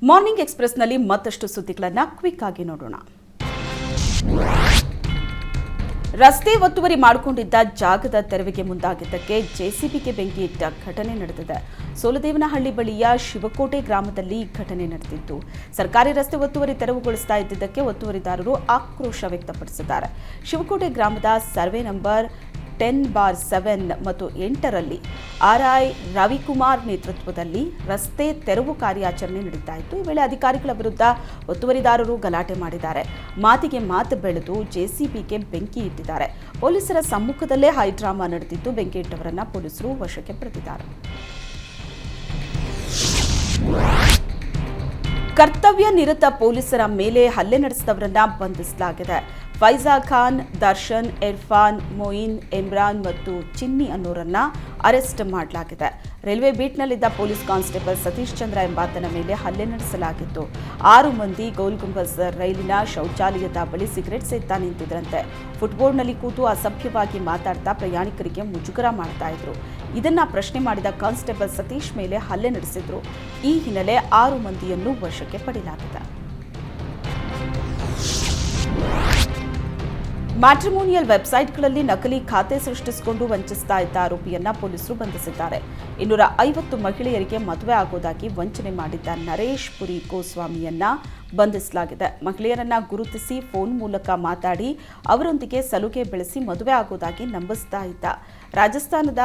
Morning ಎಕ್ಸ್‌ಪ್ರೆಸ್‌ನಲ್ಲಿ ಮತ್ತಷ್ಟು ಸುದ್ದಿಗಳನ್ನು quick ಆಗಿ ನೋಡೋಣ. ರಸ್ತೆ ಒತ್ತುವರಿ ಮಾಡಿಕೊಂಡಿದ್ದ ಜಾಗದ ತೆರವಿಗೆ ಮುಂದಾಗಿದ್ದಕ್ಕೆ ಜೆಸಿಬಿಗೆ ಬೆಂಕಿ ಇಟ್ಟ ಘಟನೆ ನಡೆದಿದೆ. ಸೋಲದೇವನಹಳ್ಳಿ ಬಳಿಯ ಶಿವಕೋಟೆ ಗ್ರಾಮದಲ್ಲಿ ಘಟನೆ ನಡೆದಿದ್ದು, ಸರ್ಕಾರಿ ರಸ್ತೆ ಒತ್ತುವರಿ ತೆರವುಗೊಳಿಸ್ತಾ ಇದ್ದಿದ್ದಕ್ಕೆ ಒತ್ತುವರಿದಾರರು ಆಕ್ರೋಶ ವ್ಯಕ್ತಪಡಿಸಿದ್ದಾರೆ. ಶಿವಕೋಟೆ ಗ್ರಾಮದ ಸರ್ವೆ ನಂಬರ್ 10/7 ಮತ್ತು 8ರಲ್ಲಿ ಆರ್ಐ ರವಿಕುಮಾರ್ ನೇತೃತ್ವದಲ್ಲಿ ರಸ್ತೆ ತೆರವು ಕಾರ್ಯಾಚರಣೆ ನಡೀತಾ ಇತ್ತು. ಈ ವೇಳೆ ಅಧಿಕಾರಿಗಳ ವಿರುದ್ಧ ಒತ್ತುವರಿದಾರರು ಗಲಾಟೆ ಮಾಡಿದ್ದಾರೆ. ಮಾತಿಗೆ ಮಾತು ಬೆಳೆದು ಜೆಸಿಬಿಗೆ ಬೆಂಕಿ ಇಟ್ಟಿದ್ದಾರೆ. ಪೊಲೀಸರ ಸಮ್ಮುಖದಲ್ಲೇ ಹೈಡ್ರಾಮಾ ನಡೆದಿದ್ದು, ಬೆಂಕಿ ಇಟ್ಟವರನ್ನ ಪೊಲೀಸರು ವಶಕ್ಕೆ ಪಡೆದಿದ್ದಾರೆ. ಕರ್ತವ್ಯ ನಿರತ ಪೊಲೀಸರ ಮೇಲೆ ಹಲ್ಲೆ ನಡೆಸಿದವರನ್ನ ಬಂಧಿಸಲಾಗಿದೆ. ಫೈಜಾ ಖಾನ್, ದರ್ಶನ್, ಇರ್ಫಾನ್, ಮೊಯಿನ್, ಇಮ್ರಾನ್ ಮತ್ತು ಚಿನ್ನಿ ಅನ್ನೋರನ್ನ ಅರೆಸ್ಟ್ ಮಾಡಲಾಗಿದೆ. Railway ಬೀಟ್ನಲ್ಲಿದ್ದ police constable Satish Chandra ಎಂಬಾತನ ಮೇಲೆ ಹಲ್ಲೆ ನಡೆಸಲಾಗಿತ್ತು. 6 ಮಂದಿ ಗೋಲ್ ಗುಂಬಜ್ ರೈಲಿನ ಶೌಚಾಲಯದ ಬಳಿ ಸಿಗರೆಟ್ ಸೇದ್ತಾ ನಿಂತಿದ್ರಂತೆ. ಫುಟ್ಬೋರ್ಡ್ನಲ್ಲಿ ಕೂತು ಅಸಭ್ಯವಾಗಿ ಮಾತಾಡ್ತಾ ಪ್ರಯಾಣಿಕರಿಗೆ ಮುಜುಗರ ಮಾಡ್ತಾ ಇದ್ರು. ಇದನ್ನ ಪ್ರಶ್ನೆ ಮಾಡಿದ ಕಾನ್ಸ್ಟೇಬಲ್ ಸತೀಶ್ ಮೇಲೆ ಹಲ್ಲೆ ನಡೆಸಿದ್ರು. ಈ ಹಿನ್ನೆಲೆ 6 ಮಂದಿಯನ್ನು ವಶಕ್ಕೆ ಪಡೆಯಲಾಗಿದೆ. ಮ್ಯಾಟ್ರಿಮೋನಿಯಲ್ ವೆಬ್ಸೈಟ್ಗಳಲ್ಲಿ ನಕಲಿ ಖಾತೆ ಸೃಷ್ಟಿಸಿಕೊಂಡು ವಂಚಿಸ್ತಾ ಇದ್ದ ಆರೋಪಿಯನ್ನ ಪೊಲೀಸರು ಬಂಧಿಸಿದ್ದಾರೆ. 250 ಮಹಿಳೆಯರಿಗೆ ಮದುವೆ ಆಗೋದಾಗಿ ವಂಚನೆ ಮಾಡಿದ್ದ ನರೇಶ್ ಪುರಿ ಗೋಸ್ವಾಮಿಯನ್ನ ಬಂಧಿಸಲಾಗಿದೆ. ಮಹಿಳೆಯರನ್ನ ಗುರುತಿಸಿ ಫೋನ್ ಮೂಲಕ ಮಾತಾಡಿ ಅವರೊಂದಿಗೆ ಸಲುಗೆ ಬೆಳೆಸಿ ಮದುವೆ ಆಗೋದಾಗಿ ನಂಬಿಸ್ತಾ ಇದ್ದ. ರಾಜಸ್ಥಾನದ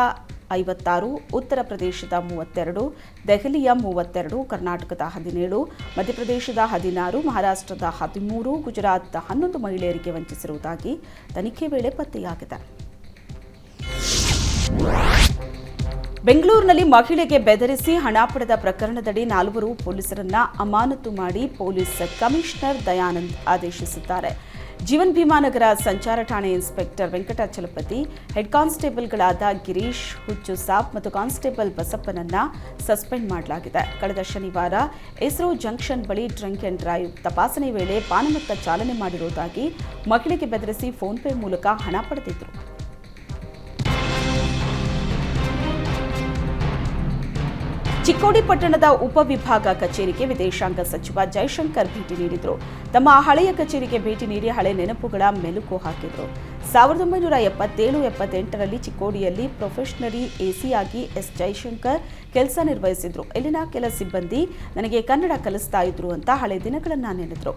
56, ಉತ್ತರ ಪ್ರದೇಶದ 32, ದೆಹಲಿಯ 32, ಕರ್ನಾಟಕದ 17, ಮಧ್ಯಪ್ರದೇಶದ 16, ಮಹಾರಾಷ್ಟ್ರದ 13, ಗುಜರಾತ್ನ 11 ಮಹಿಳೆಯರಿಗೆ ವಂಚಿಸಿರುವುದಾಗಿ ತನಿಖೆ ವೇಳೆ ಪತ್ತೆಯಾಗಿದೆ. ಬೆಂಗಳೂರಿನಲ್ಲಿ ಮಹಿಳೆಗೆ ಬೆದರಿಸಿ ಹಣ ಪಡೆದ ಪ್ರಕರಣದಡಿ 4 ಪೊಲೀಸರನ್ನ ಅಮಾನತು ಮಾಡಿ ಪೊಲೀಸ್ ಕಮಿಷನರ್ ದಯಾನಂದ್ ಆದೇಶಿಸಿದ್ದಾರೆ. ಜೀವನ್ ಭೀಮಾನಗರ ಸಂಚಾರ ಠಾಣೆ ಇನ್ಸ್ಪೆಕ್ಟರ್ ವೆಂಕಟಾಚಲಪತಿ, ಹೆಡ್ ಕಾನ್ಸ್ಟೇಬಲ್ಗಳಾದ ಗಿರೀಶ್, ಹುಚ್ಚು ಸಾಬ್ ಮತ್ತು ಕಾನ್ಸ್ಟೇಬಲ್ ಬಸಪ್ಪನನ್ನ ಸಸ್ಪೆಂಡ್ ಮಾಡಲಾಗಿದೆ. ಕಳೆದ ಶನಿವಾರ ಇಸ್ರೋ ಜಂಕ್ಷನ್ ಬಳಿ ಡ್ರಂಕ್ ಅಂಡ್ ಡ್ರೈವ್ ತಪಾಸಣೆ ವೇಳೆ ಪಾನಮತ್ತ ಚಾಲನೆ ಮಾಡಿರುವುದಾಗಿ ಮಹಿಳೆಗೆ ಬೆದರಿಸಿ ಫೋನ್ಪೇ ಮೂಲಕ ಹಣ ಪಡೆದಿದ್ರು. ಚಿಕ್ಕೋಡಿ ಪಟ್ಟಣದ ಉಪವಿಭಾಗ ಕಚೇರಿಗೆ ವಿದೇಶಾಂಗ ಸಚಿವ ಜೈಶಂಕರ್ ಭೇಟಿ ನೀಡಿದರು. ತಮ್ಮ ಹಳೆಯ ಕಚೇರಿಗೆ ಭೇಟಿ ನೀಡಿ ಹಳೆ ನೆನಪುಗಳ ಮೆಲುಕು ಹಾಕಿದರು. 1977-78ರಲ್ಲಿ ಚಿಕ್ಕೋಡಿಯಲ್ಲಿ ಪ್ರೊಫೆಷನರಿ ಎಸಿಯಾಗಿ ಎಸ್ ಜೈಶಂಕರ್ ಕೆಲಸ ನಿರ್ವಹಿಸಿದ್ರು. ಇಲ್ಲಿನ ಕೆಲ ಸಿಬ್ಬಂದಿ ನನಗೆ ಕನ್ನಡ ಕಲಿಸ್ತಾ ಇದ್ರು ಅಂತ ಹಳೆ ದಿನಗಳನ್ನ ನೆನೆದರು.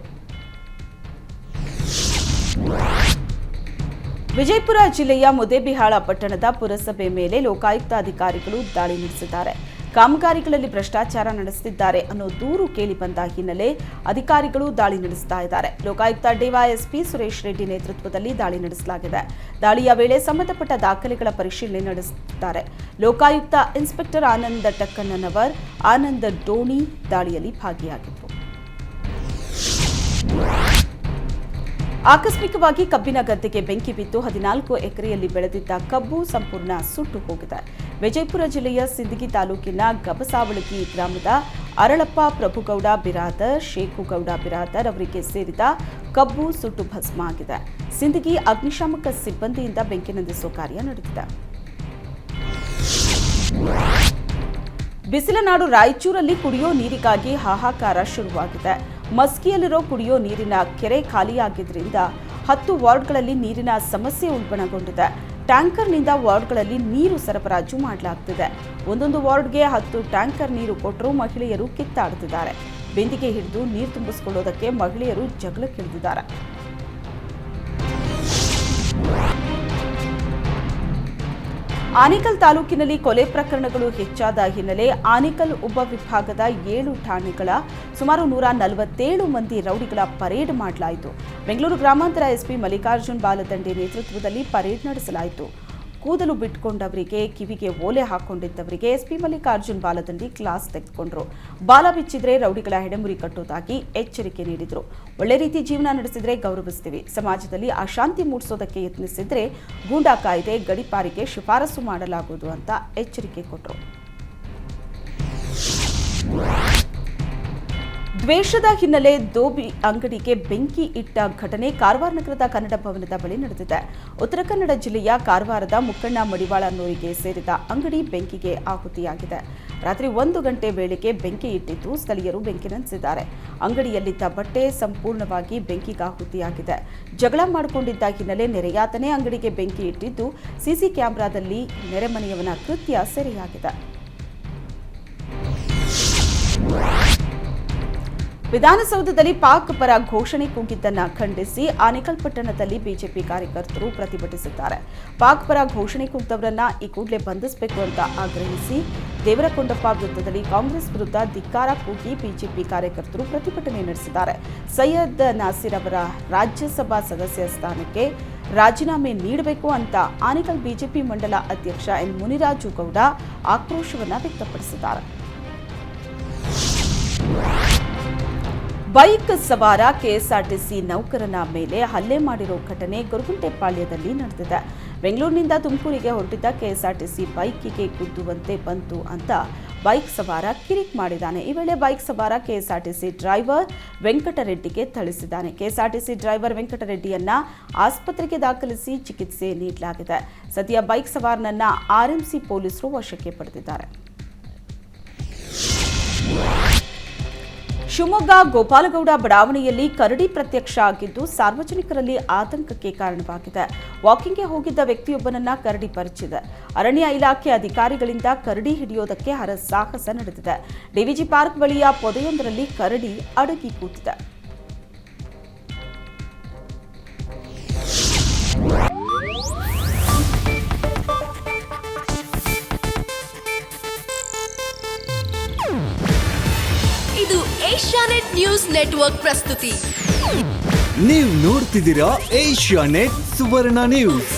ವಿಜಯಪುರ ಜಿಲ್ಲೆಯ ಮುದ್ದೇಬಿಹಾಳ ಪಟ್ಟಣದ ಪುರಸಭೆ ಮೇಲೆ ಲೋಕಾಯುಕ್ತ ಅಧಿಕಾರಿಗಳು ದಾಳಿ ನಡೆಸಿದ್ದಾರೆ. ಕಾಮಗಾರಿಗಳಲ್ಲಿ ಭ್ರಷ್ಟಾಚಾರ ನಡೆಸುತ್ತಿದ್ದಾರೆ ಅನ್ನೋ ದೂರು ಕೇಳಿ ಬಂದ ಹಿನ್ನೆಲೆ ಅಧಿಕಾರಿಗಳು ದಾಳಿ ನಡೆಸ್ತಾ ಇದ್ದಾರೆ. ಲೋಕಾಯುಕ್ತ ಡಿವೈಎಸ್ಪಿ ಸುರೇಶ್ ರೆಡ್ಡಿ ನೇತೃತ್ವದಲ್ಲಿ ದಾಳಿ ನಡೆಸಲಾಗಿದೆ. ದಾಳಿಯ ವೇಳೆ ಸಂಬಂಧಪಟ್ಟ ದಾಖಲೆಗಳ ಪರಿಶೀಲನೆ ನಡೆಸುತ್ತಿದ್ದಾರೆ. ಲೋಕಾಯುಕ್ತ ಇನ್ಸ್ಪೆಕ್ಟರ್ ಆನಂದ್ ಟಕ್ಕಣ್ಣನವರ್, ಆನಂದ್ ಡೋಣಿ ದಾಳಿಯಲ್ಲಿ ಭಾಗಿಯಾಗಿದ್ದರು. ಆಕಸ್ಮಿಕವಾಗಿ ಕಬ್ಬಿನ ಗದ್ದೆಗೆ ಬೆಂಕಿ ಬಿದ್ದು 14 ಎಕರೆಯಲ್ಲಿ ಬೆಳೆದಿದ್ದ ಕಬ್ಬು ಸಂಪೂರ್ಣ ಸುಟ್ಟು ಹೋಗಿದೆ. ವಿಜಯಪುರ ಜಿಲ್ಲೆಯ ಸಿಂದಗಿ ತಾಲೂಕಿನ ಗಬಸಾವಳಗಿ ಗ್ರಾಮದ ಅರಳಪ್ಪ ಪ್ರಭುಗೌಡ ಬಿರಾದರ್, ಶೇಖುಗೌಡ ಬಿರಾದರ್ ಅವರಿಗೆ ಸೇರಿದ ಕಬ್ಬು ಸುಟ್ಟು ಭಸ್ಮ ಆಗಿದೆ. ಸಿಂದಗಿ ಅಗ್ನಿಶಾಮಕ ಸಿಬ್ಬಂದಿಯಿಂದ ಬೆಂಕಿ ನಂದಿಸುವ ಕಾರ್ಯ ನಡೆದಿದೆ. ಬಿಸಿಲನಾಡು ರಾಯಚೂರಲ್ಲಿ ಕುಡಿಯೋ ನೀರಿಗಾಗಿ ಹಾಹಾಕಾರ ಶುರುವಾಗಿದೆ. ಮಸ್ಕಿಯಲ್ಲಿರೋ ಕುಡಿಯೋ ನೀರಿನ ಕೆರೆ ಖಾಲಿಯಾಗಿದ್ದರಿಂದ 10 ವಾರ್ಡ್ಗಳಲ್ಲಿ ನೀರಿನ ಸಮಸ್ಯೆ ಉಲ್ಬಣಗೊಂಡಿದೆ. ಟ್ಯಾಂಕರ್ನಿಂದ ವಾರ್ಡ್ಗಳಲ್ಲಿ ನೀರು ಸರಬರಾಜು ಮಾಡಲಾಗ್ತಿದೆ. ಒಂದೊಂದು ವಾರ್ಡ್ಗೆ 10 ಟ್ಯಾಂಕರ್ ನೀರು ಕೊಟ್ಟರೂ ಮಹಿಳೆಯರು ಕಿತ್ತಾಡುತ್ತಿದ್ದಾರೆ. ಬೆಂದಿಗೆ ಹಿಡಿದು ನೀರು ತುಂಬಿಸಿಕೊಳ್ಳೋದಕ್ಕೆ ಮಹಿಳೆಯರು ಜಗಳಕ್ಕಿಳಿದಿದ್ದಾರೆ. ಆನೇಕಲ್ ತಾಲೂಕಿನಲ್ಲಿ ಕೊಲೆ ಪ್ರಕರಣಗಳು ಹೆಚ್ಚಾದ ಹಿನ್ನೆಲೆ ಆನೇಕಲ್ ಉಪವಿಭಾಗದ 7 ಠಾಣೆಗಳ ಸುಮಾರು 147 ಮಂದಿ ರೌಡಿಗಳ ಪರೇಡ್ ಮಾಡಲಾಯಿತು. ಬೆಂಗಳೂರು ಗ್ರಾಮಾಂತರ ಎಸ್ಪಿ ಮಲ್ಲಿಕಾರ್ಜುನ್ ಬಾಲದಂಡೆ ನೇತೃತ್ವದಲ್ಲಿ ಪರೇಡ್ ನಡೆಸಲಾಯಿತು. ಕೂದಲು ಬಿಟ್ಟುಕೊಂಡವರಿಗೆ, ಕಿವಿಗೆ ಓಲೆ ಹಾಕೊಂಡಿದ್ದವರಿಗೆ ಎಸ್ಪಿ ಮಲ್ಲಿಕಾರ್ಜುನ್ ಬಾಲದಂಡಿ ಕ್ಲಾಸ್ ತೆಗೆದುಕೊಂಡರು. ಬಾಲ ಬಿಚ್ಚಿದ್ರೆ ರೌಡಿಗಳ ಹೆಡೆಮುರಿ ಕಟ್ಟೋದಾಗಿ ಎಚ್ಚರಿಕೆ ನೀಡಿದರು. ಒಳ್ಳೆ ರೀತಿ ಜೀವನ ನಡೆಸಿದ್ರೆ ಗೌರವಿಸ್ತೀವಿ, ಸಮಾಜದಲ್ಲಿ ಅಶಾಂತಿ ಮೂಡಿಸೋದಕ್ಕೆ ಯತ್ನಿಸಿದ್ರೆ ಗೂಂಡಾ ಕಾಯ್ದೆ, ಗಡಿಪಾರಿಗೆ ಶಿಫಾರಸು ಮಾಡಲಾಗುವುದು ಅಂತ ಎಚ್ಚರಿಕೆ ಕೊಟ್ಟರು. ದ್ವೇಷದ ಹಿನ್ನೆಲೆ ದೋಬಿ ಅಂಗಡಿಗೆ ಬೆಂಕಿ ಇಟ್ಟ ಘಟನೆ ಕಾರವಾರ ನಗರದ ಕನ್ನಡ ಭವನದ ಬಳಿ ನಡೆದಿದೆ. ಉತ್ತರ ಕನ್ನಡ ಜಿಲ್ಲೆಯ ಕಾರವಾರದ ಮುಕ್ಕಣ್ಣ ಮಡಿವಾಳ ಅನ್ನೋರಿಗೆ ಸೇರಿದ ಅಂಗಡಿ ಬೆಂಕಿಗೆ ಆಹುತಿಯಾಗಿದೆ. ರಾತ್ರಿ 1 ಗಂಟೆ ವೇಳೆಗೆ ಬೆಂಕಿ ಇಟ್ಟಿದ್ದು ಸ್ಥಳೀಯರು ಬೆಂಕಿ ನಂದಿಸಿದ್ದಾರೆ. ಅಂಗಡಿಯಲ್ಲಿದ್ದ ಬಟ್ಟೆ ಸಂಪೂರ್ಣವಾಗಿ ಬೆಂಕಿಗಾಹುತಿಯಾಗಿದೆ. ಜಗಳ ಮಾಡಿಕೊಂಡಿದ್ದ ಹಿನ್ನೆಲೆ ನೆರೆಯಾತನೇ ಅಂಗಡಿಗೆ ಬೆಂಕಿ ಇಟ್ಟಿದ್ದು ಸಿಸಿ ಕ್ಯಾಮೆರಾದಲ್ಲಿ ನೆರೆಮನೆಯವನ ಕೃತ್ಯ ಸೆರೆಯಾಗಿದೆ. ವಿಧಾನಸೌಧದಲ್ಲಿ ಪಾಕ್ ಪರ ಘೋಷಣೆ ಕೂಗಿದ್ದನ್ನು ಖಂಡಿಸಿ ಆನೇಕಲ್ ಪಟ್ಟಣದಲ್ಲಿ ಬಿಜೆಪಿ ಕಾರ್ಯಕರ್ತರು ಪ್ರತಿಭಟಿಸಿದ್ದಾರೆ. ಪಾಕ್ ಪರ ಘೋಷಣೆ ಕೂಗಿದವರನ್ನ ಈ ಕೂಡಲೇ ಬಂಧಿಸಬೇಕು ಅಂತ ಆಗ್ರಹಿಸಿ ದೇವರಕೊಂಡಪ್ಪ ವೃತ್ತದಲ್ಲಿ ಕಾಂಗ್ರೆಸ್ ವಿರುದ್ಧ ಧಿಕ್ಕಾರ ಕೂಗಿ ಬಿಜೆಪಿ ಕಾರ್ಯಕರ್ತರು ಪ್ರತಿಭಟನೆ ನಡೆಸಿದ್ದಾರೆ. ಸೈಯದ್ ನಾಸೀರ್ ಅವರ ರಾಜ್ಯಸಭಾ ಸದಸ್ಯ ಸ್ಥಾನಕ್ಕೆ ರಾಜೀನಾಮೆ ನೀಡಬೇಕು ಅಂತ ಆನೇಕಲ್ ಬಿಜೆಪಿ ಮಂಡಲ ಅಧ್ಯಕ್ಷ ಎನ್ ಮುನಿರಾಜು ಗೌಡ ಆಕ್ರೋಶವನ್ನು ವ್ಯಕ್ತಪಡಿಸಿದ್ದಾರೆ. ಬೈಕ್ ಸವಾರ ಕೆಎಸ್ಆರ್ಟಿಸಿ ನೌಕರನ ಮೇಲೆ ಹಲ್ಲೆ ಮಾಡಿರೋ ಘಟನೆ ಗೊರಗುಂಟೆಪಾಳ್ಯದಲ್ಲಿ ನಡೆದಿದೆ. ಬೆಂಗಳೂರಿನಿಂದ ತುಮಕೂರಿಗೆ ಹೊರಟಿದ್ದ ಕೆಎಸ್ಆರ್ಟಿಸಿ ಬೈಕಿಗೆ ಗುದ್ದುವಂತೆ ಬಂತು ಅಂತ ಬೈಕ್ ಸವಾರ ಕಿರಿಕ್ ಮಾಡಿದ್ದಾನೆ. ಈ ವೇಳೆ ಬೈಕ್ ಸವಾರ ಕೆಎಸ್ಆರ್ಟಿಸಿ ಡ್ರೈವರ್ ವೆಂಕಟರೆಡ್ಡಿಗೆ ಥಳಿಸಿದ್ದಾನೆ. ಕೆಎಸ್ಆರ್ಟಿಸಿ ಡ್ರೈವರ್ ವೆಂಕಟರೆಡ್ಡಿಯನ್ನ ಆಸ್ಪತ್ರೆಗೆ ದಾಖಲಿಸಿ ಚಿಕಿತ್ಸೆ ನೀಡಲಾಗಿದೆ. ಸದ್ಯ ಬೈಕ್ ಸವಾರನನ್ನ ಆರ್ಎಂಸಿ ಪೊಲೀಸರು ವಶಕ್ಕೆ ಪಡೆದಿದ್ದಾರೆ. ಶಿವಮೊಗ್ಗ ಗೋಪಾಲಗೌಡ ಬಡಾವಣೆಯಲ್ಲಿ ಕರಡಿ ಪ್ರತ್ಯಕ್ಷ ಆಗಿದ್ದು ಸಾರ್ವಜನಿಕರಲ್ಲಿ ಆತಂಕಕ್ಕೆ ಕಾರಣವಾಗಿದೆ. ವಾಕಿಂಗ್ಗೆ ಹೋಗಿದ್ದ ವ್ಯಕ್ತಿಯೊಬ್ಬನನ್ನ ಕರಡಿ ಪರಿಚಿದೆ. ಅರಣ್ಯ ಇಲಾಖೆ ಅಧಿಕಾರಿಗಳಿಂದ ಕರಡಿ ಹಿಡಿಯೋದಕ್ಕೆ ಹರಸಾಹಸ ನಡೆದಿದೆ. ಡಿವಿಜಿ ಪಾರ್ಕ್ ಬಳಿಯ ಪೊದೆಯೊಂದರಲ್ಲಿ ಕರಡಿ ಅಡಗಿ ಕೂತಿದೆ. ಇದು ಏಷ್ಯಾನೆಟ್ ನ್ಯೂಸ್ ನೆಟ್ವರ್ಕ್ ಪ್ರಸ್ತುತಿ. ನೀವು ನೋಡ್ತಿದ್ದೀರಾ ಏಷ್ಯಾನೆಟ್ ಸುವರ್ಣ ನ್ಯೂಸ್.